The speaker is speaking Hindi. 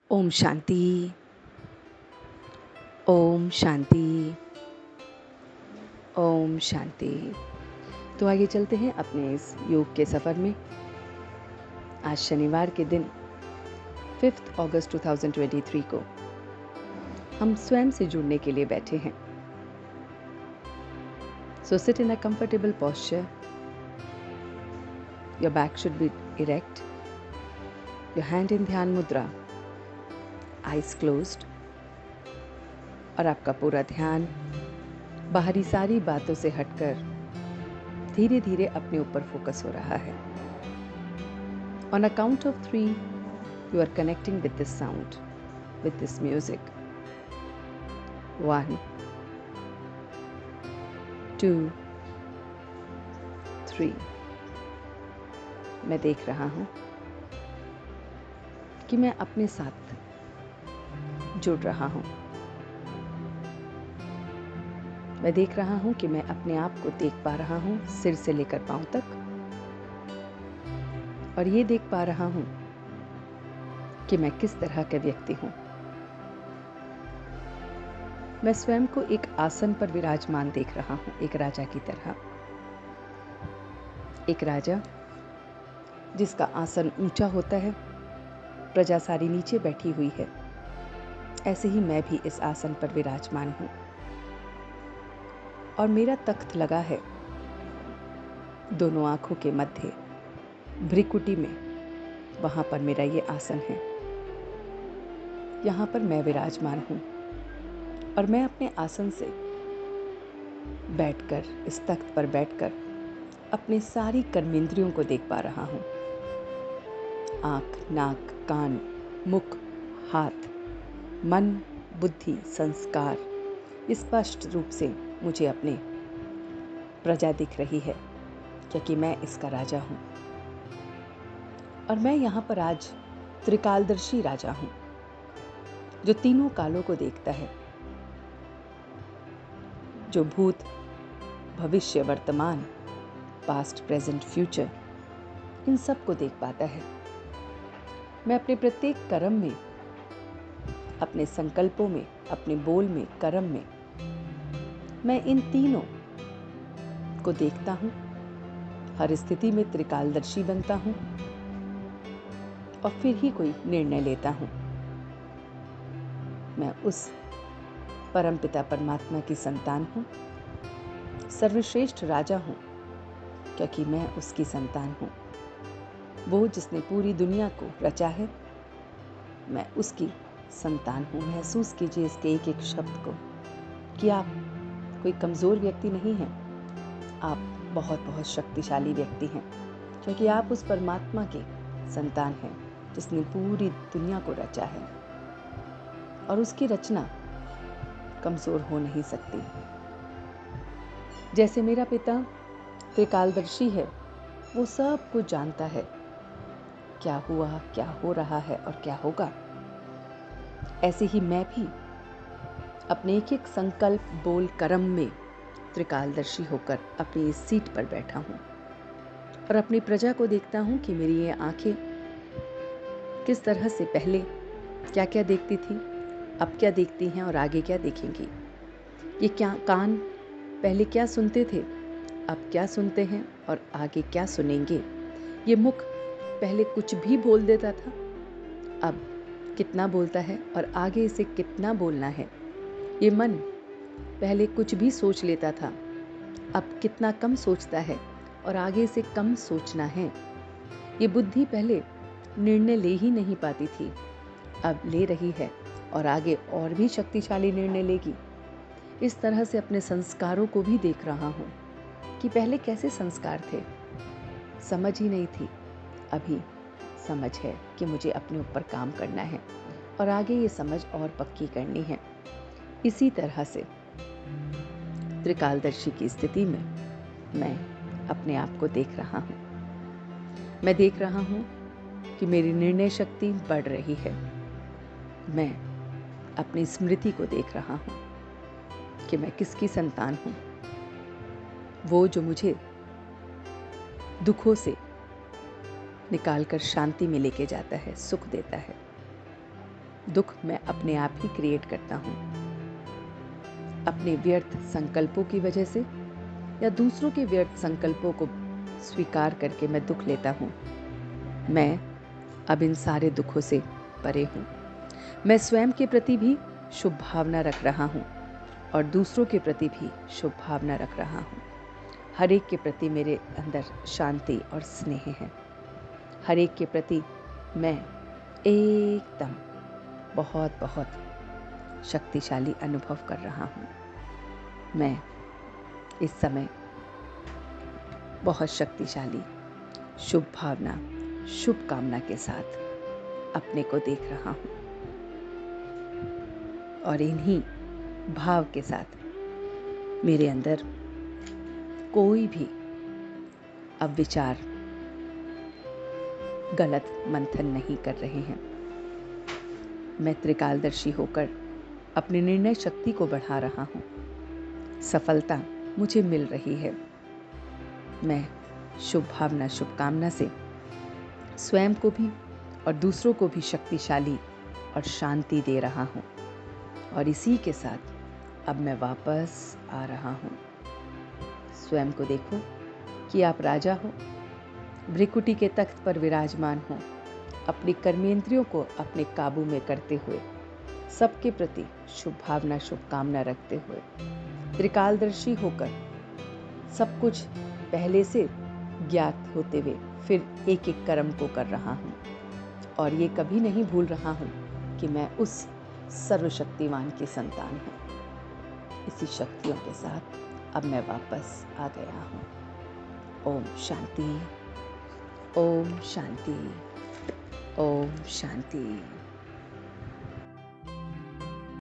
ओम शांति। ओम शांति। ओम शांति। तो आगे चलते हैं अपने इस योग के सफ़र में। आज शनिवार के दिन 5 अगस्त 2023 को हम स्वयं से जुड़ने के लिए बैठे हैं। So sit in a comfortable posture. Your back should be erect, your hand in ध्यान मुद्रा, आइज क्लोज्ड, और आपका पूरा ध्यान बाहरी सारी बातों से हटकर धीरे धीरे अपने ऊपर फोकस हो रहा है। On a count of 3, you are connecting with this sound, with this music. 1, 2, 3. मैं देख रहा हूँ कि मैं अपने साथ जुड़ रहा हूँ। मैं देख रहा हूँ कि मैं अपने आप को देख पा रहा हूँ सिर से लेकर पांव तक, और ये देख पा रहा हूँ कि मैं किस तरह का व्यक्ति हूँ। मैं स्वयं को एक आसन पर विराजमान देख रहा हूँ, एक राजा की तरह। एक राजा जिसका आसन ऊंचा होता है, प्रजा सारी नीचे बैठी हुई है। ऐसे ही मैं भी इस आसन पर विराजमान हूँ, और मेरा तख्त लगा है दोनों आंखों के मध्य, भ्रिकुटी में। वहां पर मेरा ये आसन है। यहाँ पर मैं विराजमान हूँ, और मैं अपने आसन से बैठकर, इस तख्त पर बैठकर अपनी सारी कर्मेंद्रियों को देख पा रहा हूँ। आँख, नाक, कान, मुख, हाथ, मन, बुद्धि, संस्कार, स्पष्ट रूप से मुझे अपने प्रजा दिख रही है, क्योंकि मैं इसका राजा हूँ। और मैं यहाँ पर आज त्रिकालदर्शी राजा हूँ, जो तीनों कालों को देखता है, जो भूत, भविष्य, वर्तमान, पास्ट, प्रेजेंट, फ्यूचर, इन सब को देख पाता है। मैं अपने प्रत्येक कर्म में, अपने संकल्पों में, अपने बोल में, कर्म में, मैं इन तीनों को देखता हूँ। हर स्थिति में त्रिकालदर्शी बनता हूँ, और फिर ही कोई निर्णय लेता हूँ। मैं उस परमपिता परमात्मा की संतान हूँ, सर्वश्रेष्ठ राजा हूँ, क्योंकि मैं उसकी संतान हूँ। वो जिसने पूरी दुनिया को रचा है, मैं उसकी संतान हूँ। महसूस कीजिए इसके एक एक शब्द को, कि आप कोई कमज़ोर व्यक्ति नहीं हैं, आप बहुत बहुत शक्तिशाली व्यक्ति हैं, क्योंकि आप उस परमात्मा के संतान हैं जिसने पूरी दुनिया को रचा है, और उसकी रचना कमज़ोर हो नहीं सकती। जैसे मेरा पिता त्रिकालदर्शी है, वो सब कुछ जानता है, क्या हुआ, क्या हो रहा है और क्या होगा। ऐसे ही मैं भी अपने एक एक संकल्प, बोल, कर्म में त्रिकालदर्शी होकर अपनी इस सीट पर बैठा हूँ, और अपनी प्रजा को देखता हूँ कि मेरी ये आंखें किस तरह से पहले क्या क्या देखती थी, अब क्या देखती हैं और आगे क्या देखेंगी। ये क्या कान पहले क्या सुनते थे, अब क्या सुनते हैं और आगे क्या सुनेंगे। ये मुख पहले कुछ भी बोल देता था, अब कितना बोलता है और आगे इसे कितना बोलना है। ये मन पहले कुछ भी सोच लेता था, अब कितना कम सोचता है और आगे इसे कम सोचना है। ये बुद्धि पहले निर्णय ले ही नहीं पाती थी, अब ले रही है और आगे और भी शक्तिशाली निर्णय लेगी। इस तरह से अपने संस्कारों को भी देख रहा हूँ कि पहले कैसे संस्कार थे, समझ ही नहीं थी। अभी समझ है कि मुझे अपने ऊपर काम करना है, और आगे ये समझ और पक्की करनी है। इसी तरह से त्रिकालदर्शी की स्थिति में मैं अपने आप को देख रहा हूँ। मैं देख रहा हूँ कि मेरी निर्णय शक्ति बढ़ रही है। मैं अपनी स्मृति को देख रहा हूँ कि मैं किसकी संतान हूँ। वो जो मुझे दुखों से निकालकर शांति में लेके जाता है, सुख देता है। दुख मैं अपने आप ही क्रिएट करता हूँ, अपने व्यर्थ संकल्पों की वजह से या दूसरों के व्यर्थ संकल्पों को स्वीकार करके मैं दुख लेता हूँ। मैं अब इन सारे दुखों से परे हूँ। मैं स्वयं के प्रति भी शुभ भावना रख रहा हूँ और दूसरों के प्रति भी शुभ भावना रख रहा हूँ। हर एक के प्रति मेरे अंदर शांति और स्नेह है। हर एक के प्रति मैं एकदम बहुत बहुत शक्तिशाली अनुभव कर रहा हूँ। मैं इस समय बहुत शक्तिशाली शुभ भावना, शुभ कामना के साथ अपने को देख रहा हूँ और इन्हीं भाव के साथ मेरे अंदर कोई भी अब विचार गलत मंथन नहीं कर रहे हैं। मैं त्रिकालदर्शी होकर अपनी निर्णय शक्ति को बढ़ा रहा हूँ। सफलता मुझे मिल रही है। मैं शुभ भावना, शुभकामना से स्वयं को भी और दूसरों को भी शक्तिशाली और शांति दे रहा हूँ और इसी के साथ अब मैं वापस आ रहा हूँ। स्वयं को देखो कि आप राजा हो, भृकुटी के तख्त पर विराजमान हो, अपनी कर्मेंद्रियों को अपने काबू में करते हुए, सबके प्रति शुभ भावना, शुभकामना रखते हुए, त्रिकालदर्शी होकर सब कुछ पहले से ज्ञात होते हुए फिर एक एक कर्म को कर रहा हूँ और ये कभी नहीं भूल रहा हूँ कि मैं उस सर्वशक्तिमान की संतान हूँ। इसी शक्तियों के साथ अब मैं वापस आ गया हूँ। ओम शांति, ओम शांति, ओम शांति।